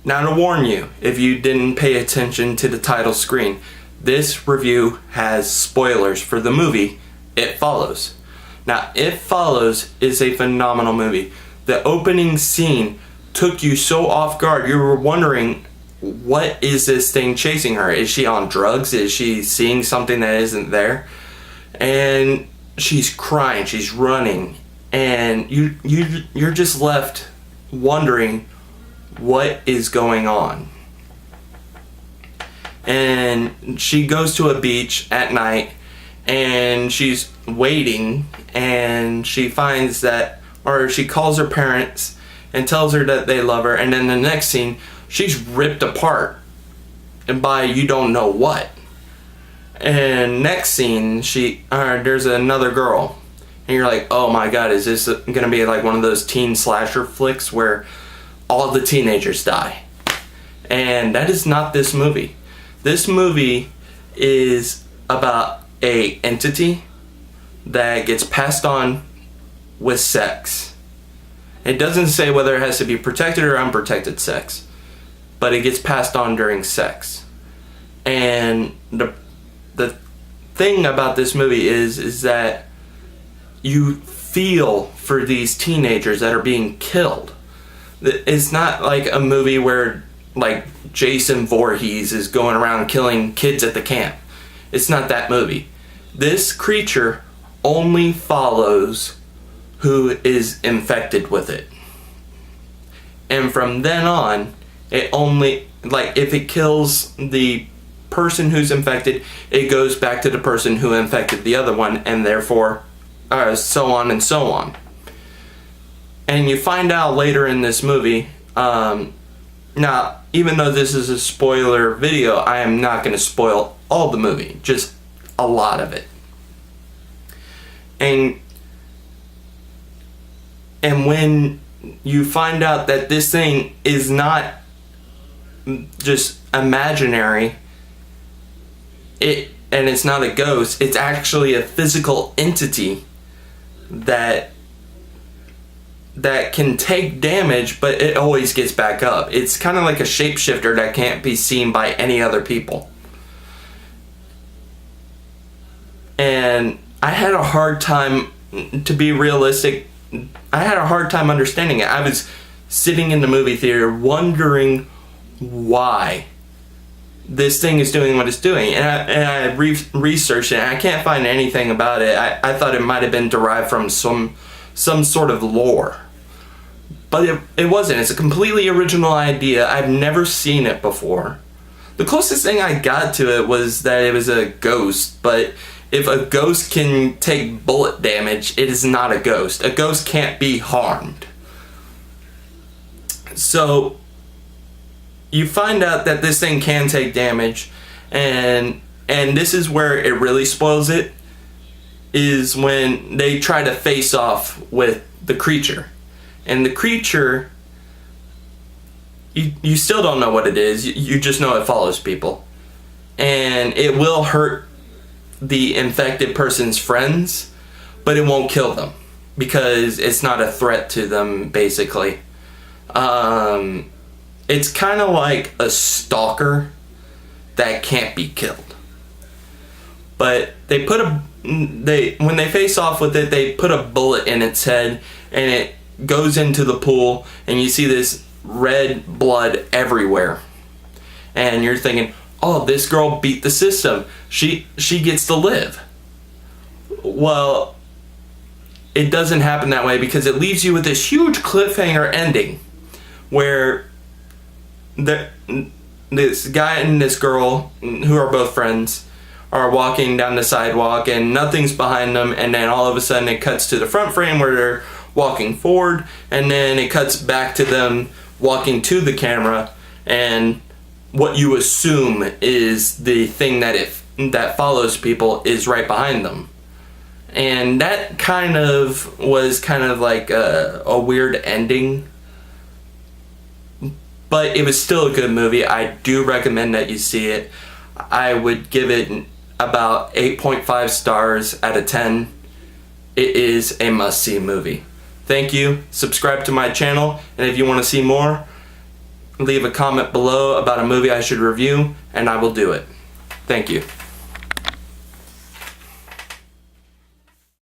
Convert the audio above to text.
Now to warn you, if you didn't pay attention to the title screen, this review has spoilers for the movie It Follows. Now, It Follows is a phenomenal movie. The opening scene took you so off guard, you were wondering, what is this thing chasing her? Is she on drugs? Is she seeing something that isn't there? And she's crying, she's running, and you're just left wondering what is going on. And she goes to a beach at night and she's waiting, and she finds that, or she calls her parents and tells her that they love her, and then the next scene she's ripped apart and by you don't know what. And next scene there's another girl and you're like, oh my god, is this gonna be like one of those teen slasher flicks where all the teenagers die? And that is not this movie. This movie is about a entity that gets passed on with sex. It doesn't say whether it has to be protected or unprotected sex, but it gets passed on during sex. And the thing about this movie is that you feel for these teenagers that are being killed. It's not like a movie where like Jason Voorhees is going around killing kids at the camp. It's not that movie. This creature only follows who is infected with it. And from then on, it only, like, if it kills the person who's infected, it goes back to the person who infected the other one, and therefore so on and so on. And you find out later in this movie, now even though this is a spoiler video, I am not going to spoil all the movie, just a lot of it. And when you find out that this thing is not just imaginary, and it's not a ghost, it's actually a physical entity that can take damage, but it always gets back up. It's kind of like a shapeshifter that can't be seen by any other people. And I had a hard time, to be realistic, I had a hard time understanding it. I was sitting in the movie theater wondering why this thing is doing what it's doing, and I researched it, and I can't find anything about it. I thought it might have been derived from some sort of lore, but it wasn't. It's a completely original idea. I've never seen it before. The closest thing I got to it was that it was a ghost, but if a ghost can take bullet damage, it is not a ghost. A ghost can't be harmed. So you find out that this thing can take damage, and this is where it really spoils it, is when they try to face off with the creature. And the creature, you still don't know what it is, you just know it follows people. And it will hurt the infected person's friends, but it won't kill them, because it's not a threat to them, basically. It's kind of like a stalker that can't be killed. But when they face off with it, they put a bullet in its head, and it goes into the pool, and you see this red blood everywhere. And you're thinking, oh, this girl beat the system. She gets to live. Well, it doesn't happen that way, because it leaves you with this huge cliffhanger ending where this guy and this girl, who are both friends, are walking down the sidewalk and nothing's behind them, and then all of a sudden it cuts to the front frame where they're walking forward, and then it cuts back to them walking to the camera, and what you assume is the thing that follows people is right behind them. And that was kind of like a weird ending, but it was still a good movie. I do recommend that you see it. I would give it about 8.5 stars out of 10. It is a must-see movie. Thank you. Subscribe to my channel, and if you want to see more, leave a comment below about a movie I should review, and I will do it. Thank you.